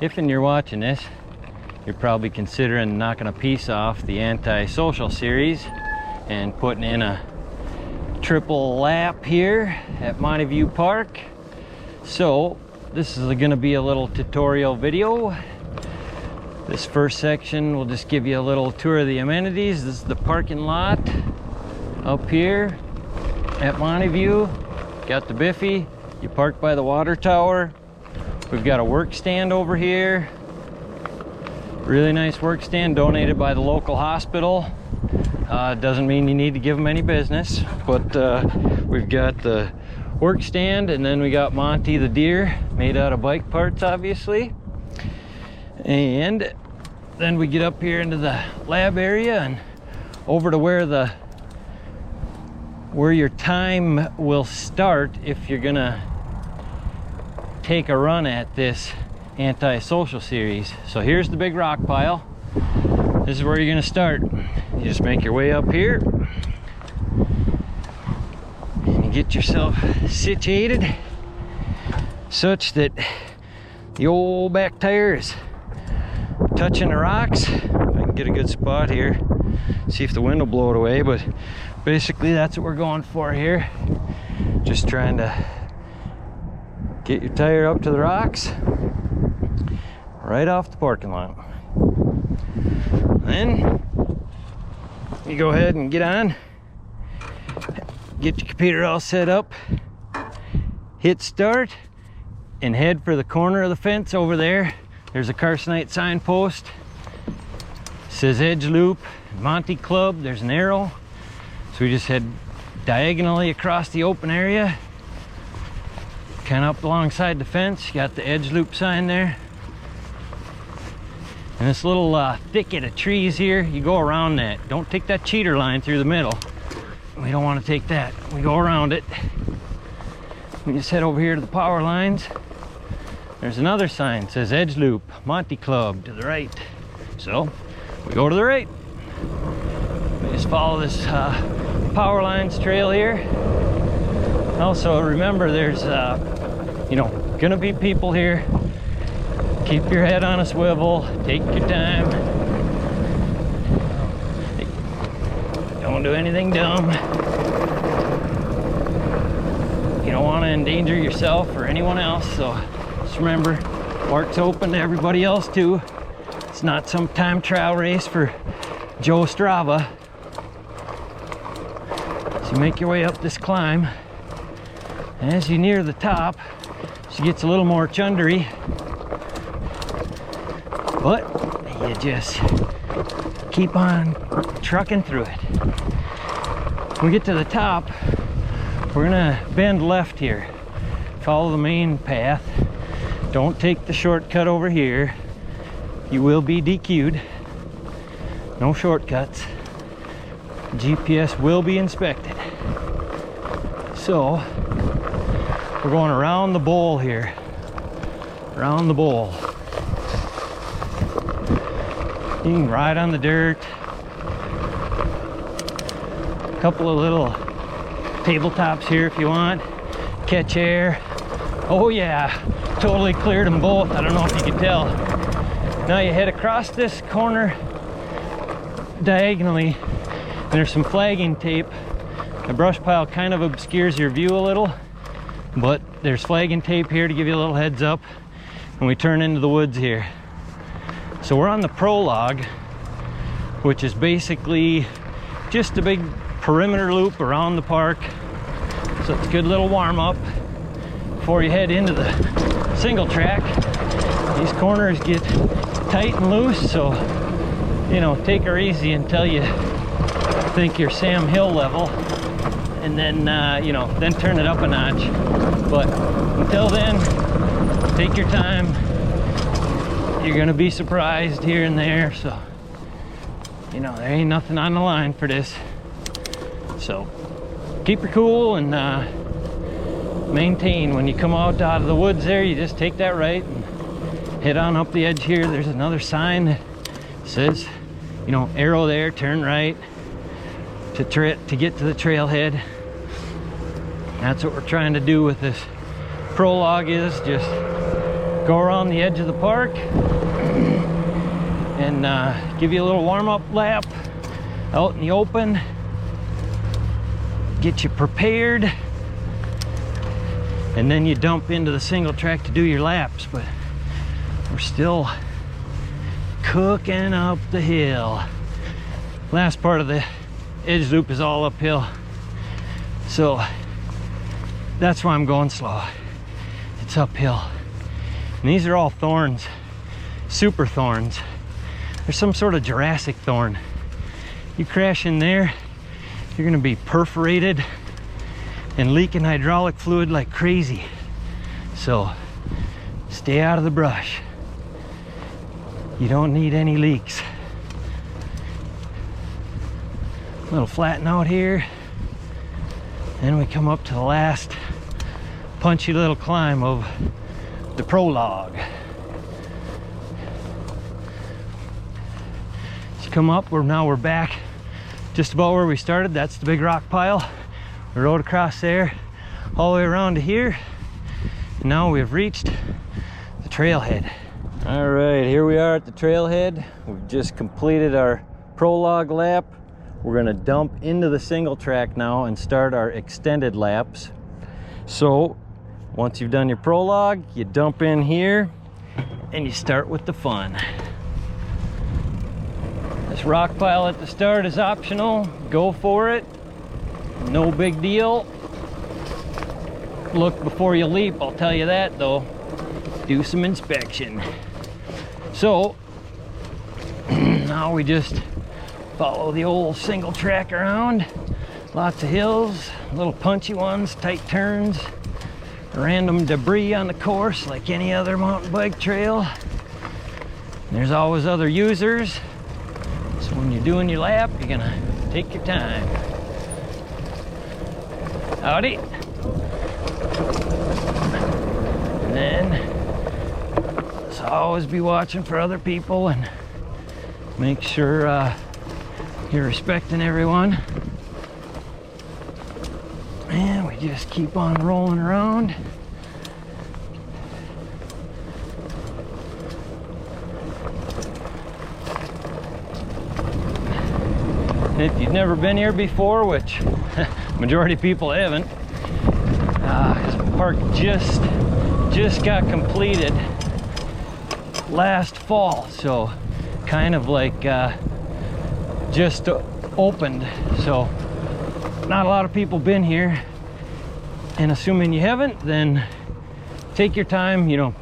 if and you're watching this, you're probably considering knocking a piece off the Anti-Social series and putting in a triple lap here at Montague Park. So this is going to be a little tutorial video. This first section will just give you a little tour of the amenities. This is the parking lot up here at Montague. Got the Biffy. You park by the water tower. We've got a work stand over here. Really nice work stand donated by the local hospital. Doesn't mean you need to give them any business, but we've got the work stand, and then we got Monty the deer, made out of bike parts, obviously. And then we get up here into the lab area and over to where your time will start if you're gonna take a run at this Anti-Social series. So here's the big rock pile. This is where you're gonna start. You just make your way up here and you get yourself situated such that the old back tire is touching the rocks. If I can get a good spot here, see if the wind will blow it away, but basically that's what we're going for here. Just trying to get your tire up to the rocks right off the parking lot. Then you go ahead and get on, get your computer all set up, hit start, and head for the corner of the fence over there. There's a Carson signpost. It says Edge Loop, Monty Club. There's an arrow. So we just head diagonally across the open area, kind of up alongside the fence. You got the Edge Loop sign there. And this little thicket of trees here, you go around that. Don't take that cheater line through the middle. We don't want to take that. We go around it. We just head over here to the power lines. There's another sign that says Edge Loop, Monty Club to the right. So we go to the right. We just follow this power lines trail here. Also remember there's gonna be people here. Keep your head on a swivel, take your time. Don't do anything dumb. You don't want to endanger yourself or anyone else, so just remember, park's open to everybody else too. It's not some time trial race for Joe Strava. So you make your way up this climb. And as you near the top, she gets a little more chundery. But you just keep on trucking through it. When we get to the top, we're gonna bend left here. Follow the main path. Don't take the shortcut over here. You will be DQ'd. No shortcuts. GPS will be inspected. So, we're going around the bowl here. Around the bowl. You can ride on the dirt. A couple of little tabletops here if you want. Catch air. Oh yeah, totally cleared them both. I don't know if you can tell. Now you head across this corner diagonally, and there's some flagging tape. The brush pile kind of obscures your view a little, but there's flagging tape here to give you a little heads up, and we turn into the woods here. So we're on the prologue, which is basically just a big perimeter loop around the park. So it's a good little warm up before you head into the single track. These corners get tight and loose, so take her easy until you think you're Sam Hill level, and then then turn it up a notch. But until then, take your time. You're gonna be surprised here and there, so there ain't nothing on the line for this. So keep her cool and maintain. When you come out of the woods there, you just take that right and head on up the edge here. There's another sign that says arrow there, turn right to get to the trailhead. That's what we're trying to do with this prologue, is just go around the edge of the park and give you a little warm-up lap out in the open, get you prepared, and then you dump into the single track to do your laps. But we're still cooking up the hill. Last part of the edge loop is all uphill, so that's why I'm going slow. It's uphill. And these are all thorns, super thorns. There's some sort of Jurassic thorn. You crash in there, you're gonna be perforated and leaking hydraulic fluid like crazy. So stay out of the brush. You don't need any leaks. A little flatten out here. Then we come up to the last punchy little climb of the prologue. As you come up, we're back just about where we started. That's the big rock pile. We rode across there all the way around to here. And now we've reached the trailhead. All right, here we are at the trailhead. We've just completed our prologue lap. We're gonna dump into the single track now and start our extended laps. So once you've done your prologue, you dump in here and you start with the fun. This rock pile at the start is optional. Go for it. No big deal. Look before you leap, I'll tell you that though. Do some inspection. So now we just follow the old single track around. Lots of hills, little punchy ones, tight turns, random debris on the course like any other mountain bike trail. There's always other users. So when you're doing your lap, you're gonna take your time. Howdy. And then let's always be watching for other people and make sure you're respecting everyone. And we just keep on rolling around. And if you've never been here before, which majority of people haven't, this park just got completed last fall, so kind of like just opened, so not a lot of people been here. And assuming you haven't, then take your time. You know,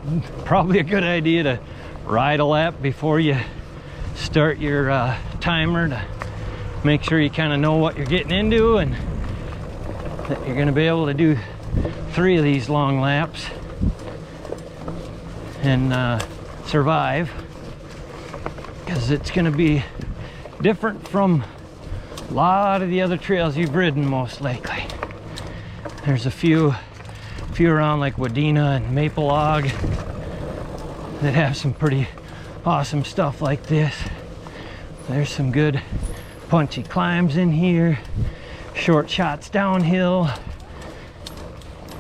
probably a good idea to ride a lap before you start your timer, to make sure you kind of know what you're getting into and that you're going to be able to do 3 of these long laps and survive, because it's going to be different from a lot of the other trails you've ridden most likely. There's a few around like Wadena and Maple Log that have some pretty awesome stuff like this. There's some good punchy climbs in here, short shots downhill,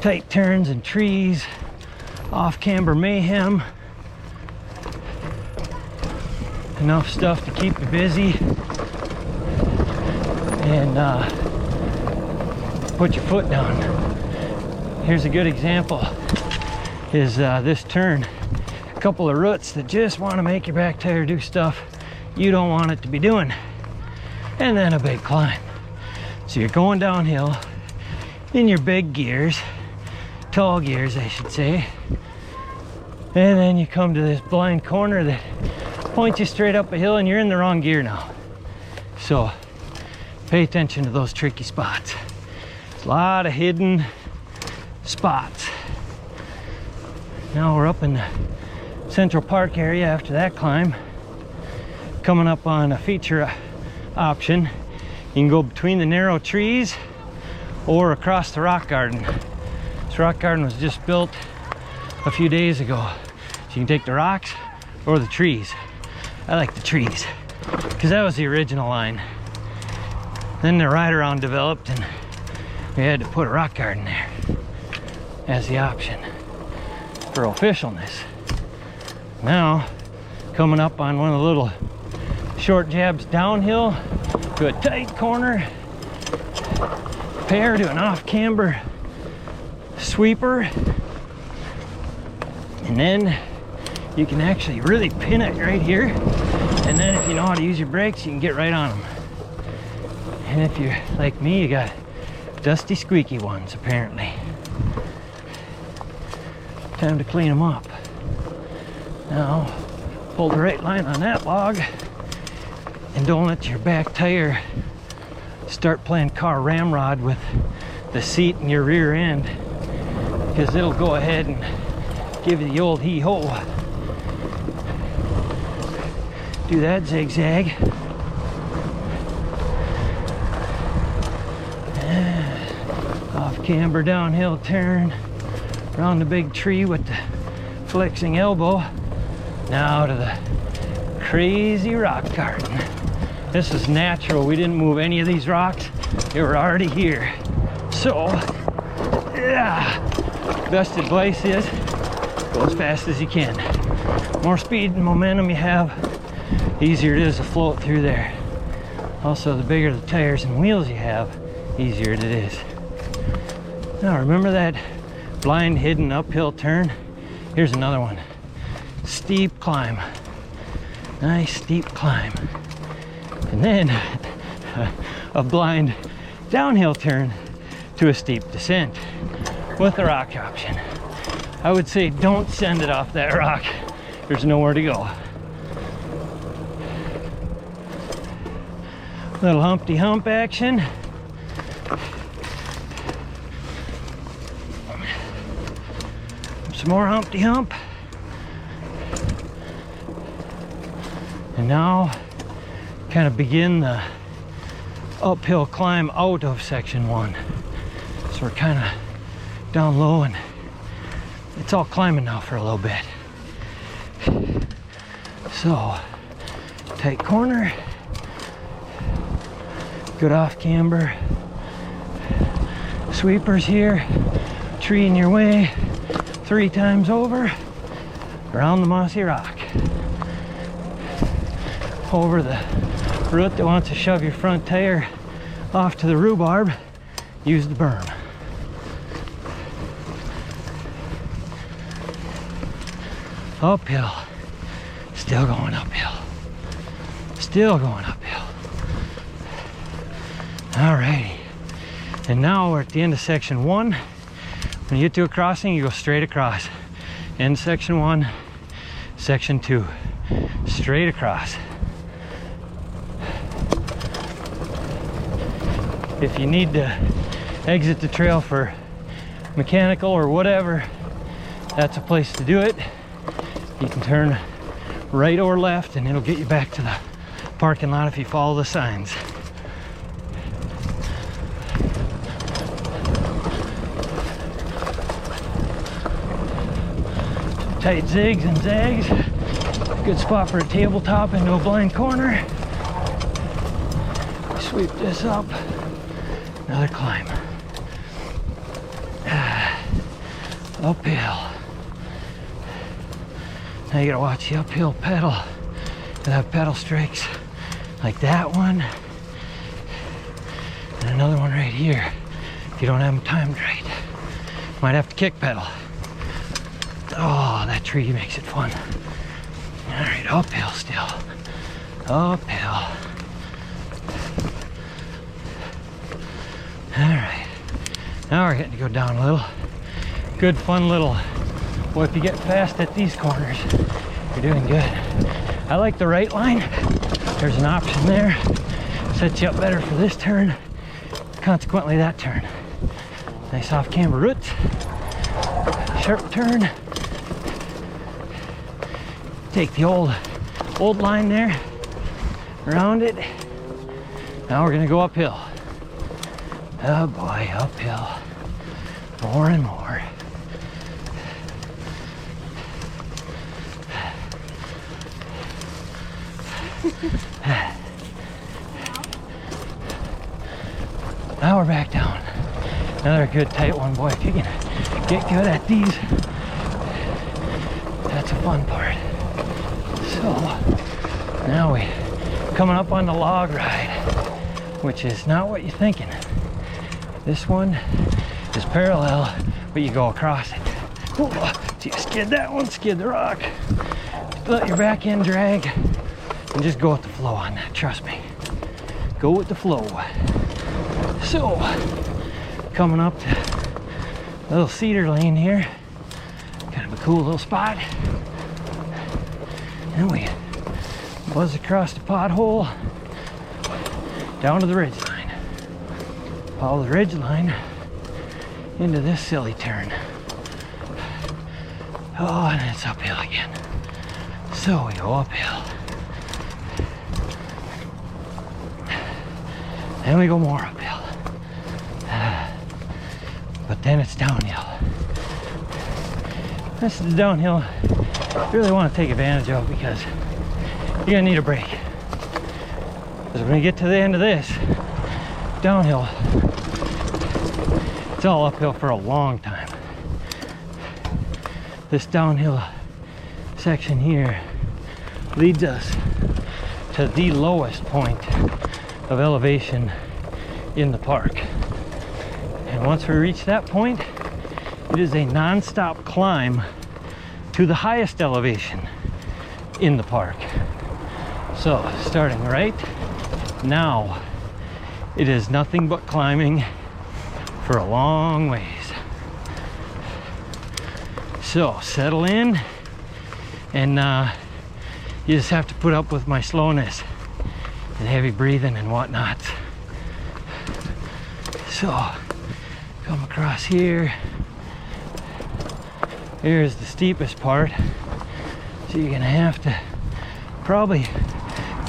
tight turns and trees, off-camber mayhem. Enough stuff to keep you busy and put your foot down. Here's a good example, is this turn. A couple of roots that just want to make your back tire do stuff you don't want it to be doing. And then a big climb. So you're going downhill in your big gears, tall gears I should say, and then you come to this blind corner that points you straight up a hill and you're in the wrong gear now. So pay attention to those tricky spots. There's a lot of hidden spots. Now we're up in the Central Park area after that climb. Coming up on a feature option. You can go between the narrow trees or across the rock garden. This rock garden was just built a few days ago. So you can take the rocks or the trees. I like the trees because that was the original line. Then the ride around developed and we had to put a rock garden there as the option for officialness. Now, coming up on one of the little short jabs downhill to a tight corner, pair to an off camber sweeper, and then you can actually really pin it right here, and then if you know how to use your brakes, you can get right on them. And if you're like me, you got dusty squeaky ones apparently. Time to clean them up. Now pull the right line on that log, and don't let your back tire start playing car ramrod with the seat in your rear end, because it'll go ahead and give you the old hee-ho. Do that zigzag. Off camber downhill turn around the big tree with the flexing elbow. Now to the crazy rock garden. This is natural. We didn't move any of these rocks. They were already here. So, yeah, best advice is go as fast as you can. More speed and momentum you have, easier it is to float through there. Also, the bigger the tires and wheels you have, easier it is. Now remember that blind hidden uphill turn? Here's another one. Steep climb. Nice steep climb. And then a blind downhill turn to a steep descent with the rock option. I would say don't send it off that rock. There's nowhere to go. Little Humpty Hump action. Some more Humpty Hump. And now kind of begin the uphill climb out of section 1. So we're kind of down low and it's all climbing now for a little bit. So, tight corner, good off camber, sweepers here, tree in your way, 3 times over, around the mossy rock, over the root that wants to shove your front tire off to the rhubarb, use the berm. Uphill, still going uphill, still going uphill. Alrighty, and now we're at the end of section 1. When you get to a crossing, you go straight across. End section 1, section 2, straight across. If you need to exit the trail for mechanical or whatever, that's a place to do it. You can turn right or left and it'll get you back to the parking lot if you follow the signs. Tight zigs and zags. Good spot for a tabletop into a blind corner. Sweep this up. Another climb. Uphill. Now you gotta watch the uphill pedal. You'll have pedal strikes like that one. And another one right here. If you don't have them timed right. Might have to kick pedal. Oh, that tree makes it fun. All right, uphill still. Uphill. All right, now we're getting to go down a little. Good, fun little, well, if you get fast at these corners, you're doing good. I like the right line. There's an option there. Sets you up better for this turn. Consequently, that turn. Nice off camber roots. Sharp turn. Take the old line there, around it. Now we're gonna go uphill. Oh boy, uphill. More and more. Now we're back down. Another good tight one, boy. If you can get good at these, that's a fun part. So now we coming up on the log ride, which is not what you're thinking. This one is parallel, but you go across it. Ooh, so you skid that one, skid the rock, let your back end drag, and just go with the flow on that, trust me. Go with the flow. So, coming up to a little cedar lane here, kind of a cool little spot. And we buzz across the pothole, down to the ridge line. Follow the ridge line into this silly turn. Oh, and it's uphill again. So we go uphill. Then we go more uphill. But then it's downhill. This is the downhill I really want to take advantage of, because you're gonna need a break. Because when you get to the end of this downhill, it's all uphill for a long time. This downhill section here leads us to the lowest point of elevation in the park. And once we reach that point, it is a non-stop climb to the highest elevation in the park. So starting right now, it is nothing but climbing for a long ways. So settle in, and you just have to put up with my slowness and heavy breathing and whatnot. So come across here. Here's the steepest part, so you're gonna have to probably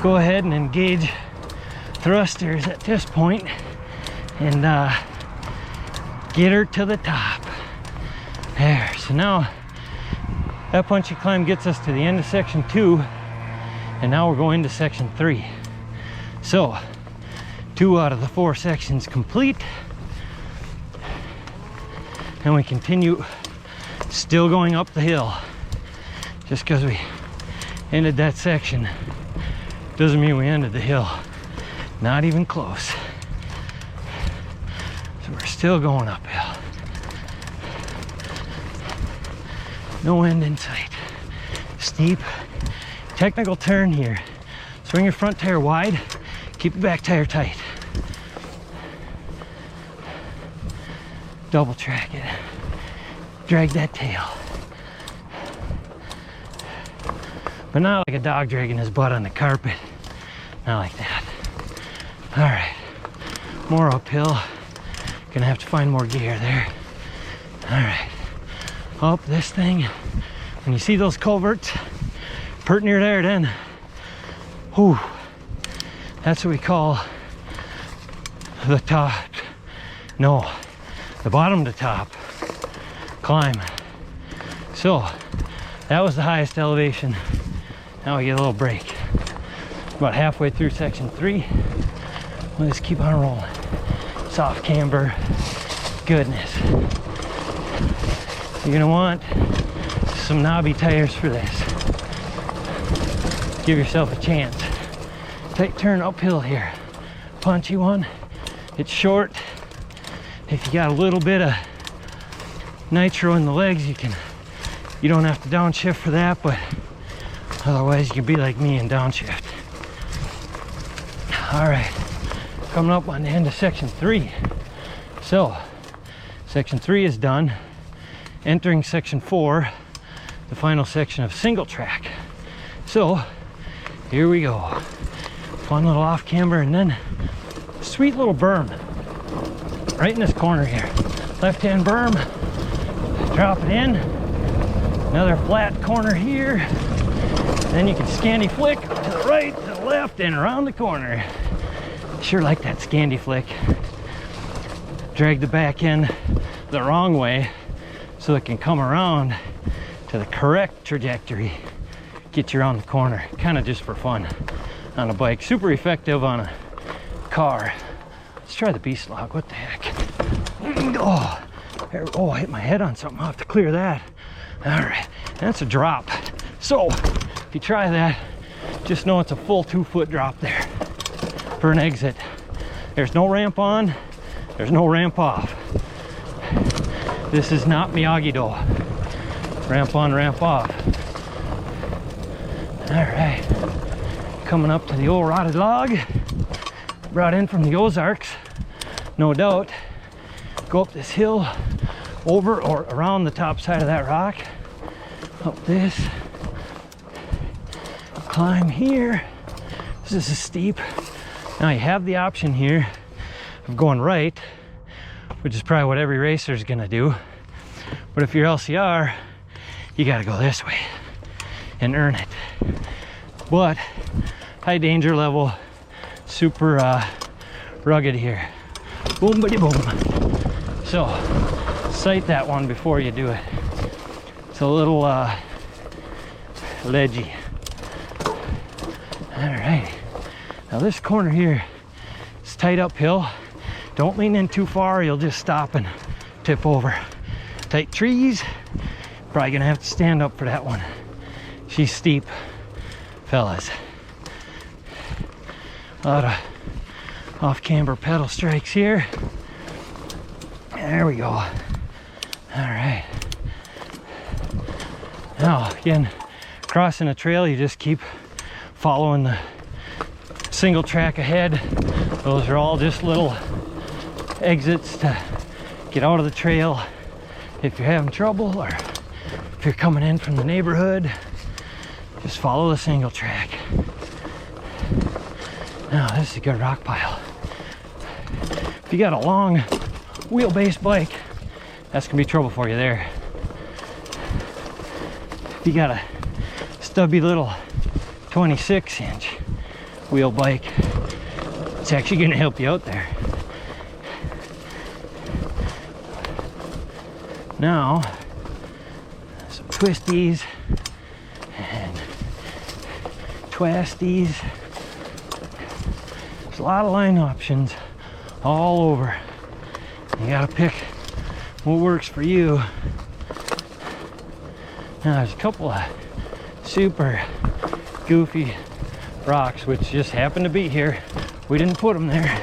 go ahead and engage thrusters at this point and get her to the top. There. So now that punchy climb gets us to the end of section 2, and now we're going to section 3. So 2 out of the 4 sections complete, and we continue still going up the hill. Just because we ended that section doesn't mean we ended the hill. Not even close. So we're still going uphill. No end in sight. Steep, technical turn here. Swing your front tire wide, keep your back tire tight. Double track it. Drag that tail. But not like a dog dragging his butt on the carpet. Not like that. All right, more uphill. Gonna have to find more gear there. All right, up this thing. When you see those culverts, pert near there, then, whew, that's what we call the top. No, the bottom to top climb. So that was the highest elevation. Now we get a little break. About halfway through section 3. We'll just keep on rolling. Soft camber, goodness. You're gonna want some knobby tires for this. Give yourself a chance. Tight turn uphill here. Punchy one. It's short. If you got a little bit of nitro in the legs, you don't have to downshift for that, but otherwise you can be like me and downshift. All right, coming up on the end of section 3. So section 3 is done. Entering section 4, the final section of single track. So here we go. Fun little off camber, and then sweet little berm right in this corner here. Left hand berm, drop it in. Another flat corner here. Then you can scandy flick to the right, to the left, and around the corner. Sure like that scandy flick. Drag the back end the wrong way so it can come around to the correct trajectory. Get you around the corner, kind of just for fun on a bike. Super effective on a car. Let's try the beast log. What the heck? Oh, oh, I hit my head on something. I'll have to clear that. All right, that's a drop. So if you try that, just know it's a full 2-foot drop there for an exit. There's no ramp on, there's no ramp off. This is not Miyagi-Do. Ramp on, ramp off. All right, coming up to the old rotted log, brought in from the Ozarks, no doubt. Go up this hill, over or around the top side of that rock, up this, climb here. This is steep. Now you have the option here of going right, which is probably what every racer is gonna do. But if you're LCR, you gotta go this way and earn it. But high danger level, super rugged here. Boom, bitty boom. So sight that one before you do it. It's a little ledgy. All right, now this corner here is tight uphill. Don't lean in too far, you'll just stop and tip over. Tight trees, probably gonna have to stand up for that one. She's steep, fellas. A lot of off-camber pedal strikes here. There we go. All right. Now, again, crossing a trail, you just keep following the single track ahead. Those are all just little exits to get out of the trail if you're having trouble, or if you're coming in from the neighborhood, just follow the single track. Now, this is a good rock pile. If you got a long wheelbase bike, that's gonna be trouble for you there. If you got a stubby little 26-inch wheel bike, it's actually gonna help you out there. Now, some twisties and twisties. There's a lot of line options all over. You gotta pick what works for you. Now, there's a couple of super goofy rocks which just happen to be here. We didn't put them there,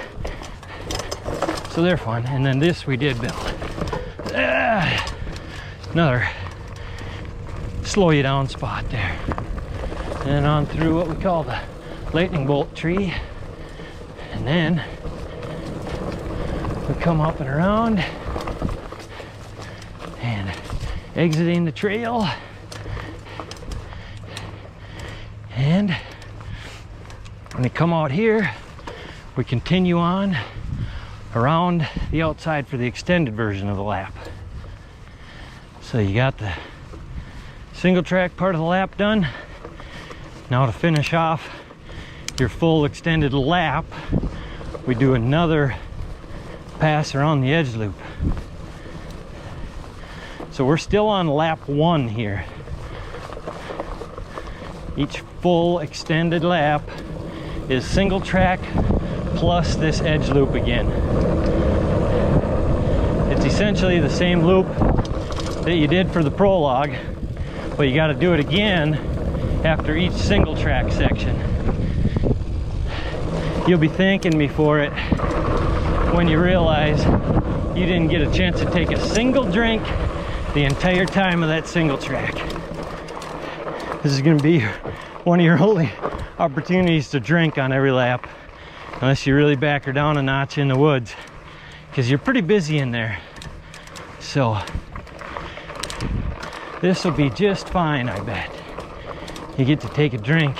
so they're fun. And then this we did build. Another slow you down spot there. And on through what we call the lightning bolt tree. And then we come up and around and exiting the trail. And when we come out here, we continue on around the outside for the extended version of the lap. So you got the single track part of the lap done. Now to finish off your full extended lap, we do another pass around the edge loop. So we're still on lap 1 here. Each full extended lap is single track plus this edge loop again. It's essentially the same loop that you did for the prologue, but you got to do it again after each single track section. You'll be thanking me for it when you realize you didn't get a chance to take a single drink the entire time of that single track. This is going to be one of your only opportunities to drink on every lap, unless you really back her down a notch in the woods, because you're pretty busy in there. So this will be just fine, I bet. You get to take a drink,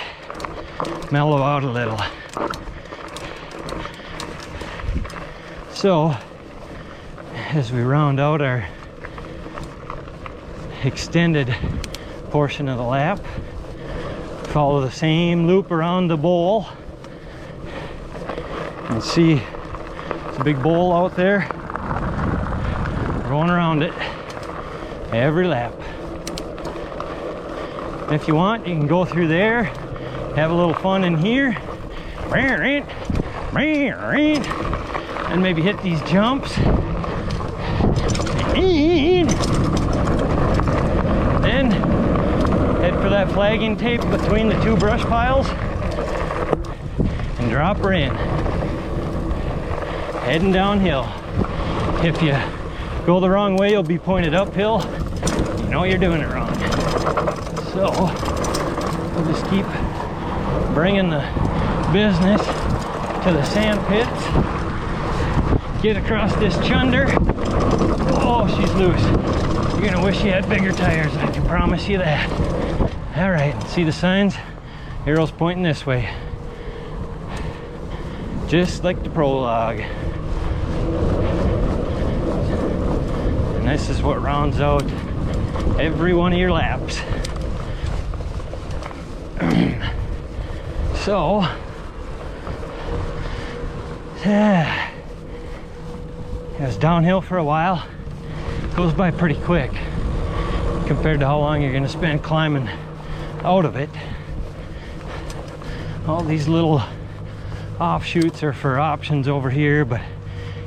mellow out a little. So as we round out our extended portion of the lap, follow the same loop around the bowl. You can see it's a big bowl out there. We're going around it every lap. And if you want, you can go through there, have a little fun in here, and maybe hit these jumps. And then head for that flat flagging tape between the two brush piles and drop her in. Heading downhill. If you go the wrong way, you'll be pointed uphill. You know you're doing it wrong. So we'll just keep bringing the business to the sand pits. Get across this chunder. Oh, she's loose. You're gonna wish you had bigger tires, I can promise you that. All right, see the signs? Arrow's pointing this way. Just like the prologue. And this is what rounds out every one of your laps. So, it was downhill for a while. Goes by pretty quick compared to how long you're gonna spend climbing out of it. All these little offshoots are for options over here, but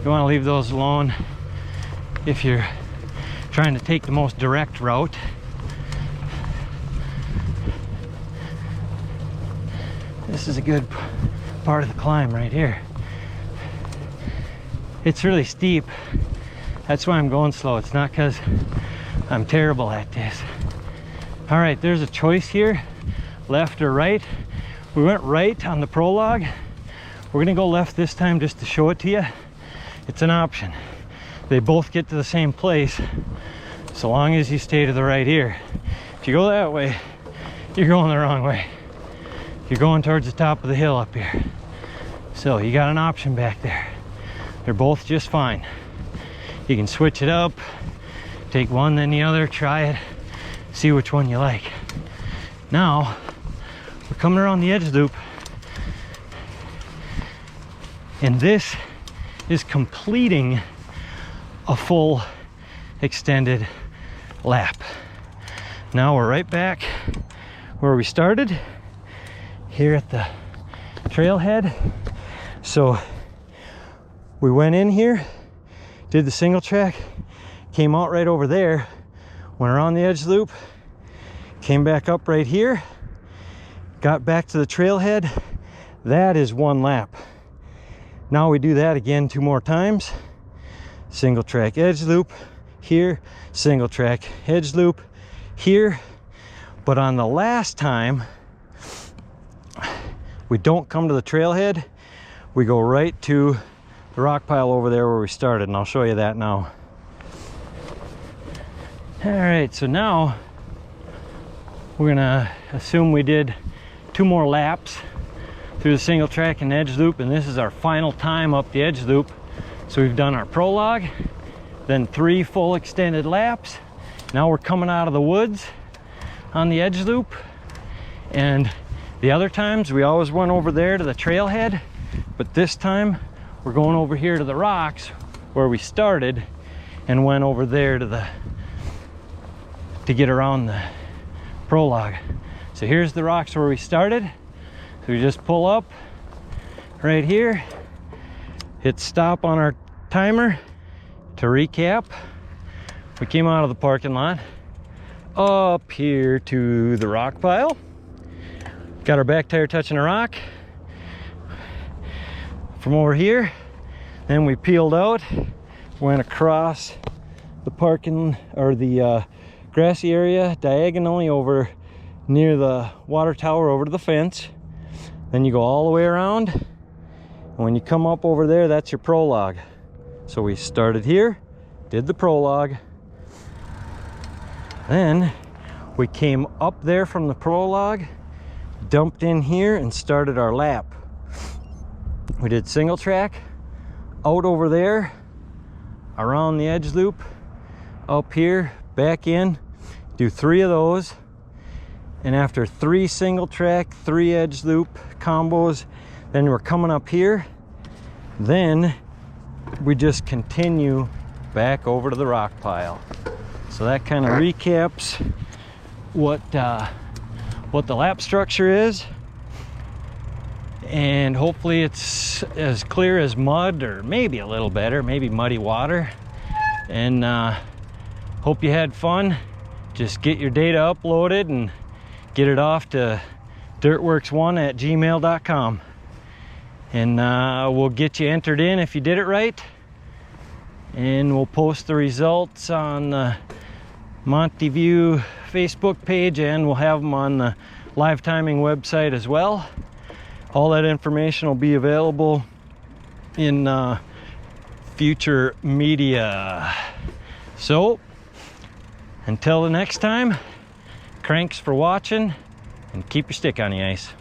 you want to leave those alone if you're trying to take the most direct route. This is a good part of the climb right here. It's really steep. That's why I'm going slow. It's not because I'm terrible at this. All right, there's a choice here, left or right. We went right on the prologue. We're gonna go left this time just to show it to you. It's an option. They both get to the same place so long as you stay to the right here. If you go that way, you're going the wrong way. You're going towards the top of the hill up here. So you got an option back there. They're both just fine. You can switch it up, take one then the other, try it, see which one you like. Now, we're coming around the edge loop, and this is completing a full extended lap. Now we're right back where we started, here at the trailhead. So we went in here, did the single track, came out right over there, went around the edge loop, came back up right here, got back to the trailhead. That is one lap. Now we do that again 2 more times. Single track edge loop here, single track edge loop here. But on the last time, we don't come to the trailhead. We go right to the rock pile over there where we started, and I'll show you that now. All right, so now we're gonna assume we did 2 more laps through the single track and edge loop, and this is our final time up the edge loop. So we've done our prologue, then 3 full extended laps. Now we're coming out of the woods on the edge loop, and the other times we always went over there to the trailhead, but this time we're going over here to the rocks where we started and went over there to get around the prologue. So here's the rocks where we started. So we just pull up right here, hit stop on our timer. To recap, we came out of the parking lot up here to the rock pile, got our back tire touching a rock from over here, then we peeled out, went across the parking or the grassy area diagonally over near the water tower over to the fence. Then you go all the way around, and when you come up over there, that's your prologue. So we started here, did the prologue, then we came up there from the prologue, dumped in here, and started our lap. We did single track, out over there, around the edge loop, up here, back in, do 3 of those. And after 3 single track, 3 edge loop combos, then we're coming up here. Then we just continue back over to the rock pile. So that kind of recaps what the lap structure is. And hopefully it's as clear as mud, or maybe a little better, maybe muddy water. And hope you had fun. Just get your data uploaded and get it off to dirtworks1@gmail.com, and we'll get you entered in if you did it right, and we'll post the results on the Montyview Facebook page, and we'll have them on the live timing website as well. All that information will be available in future media. So until the next time, cranks for watching, and keep your stick on the ice.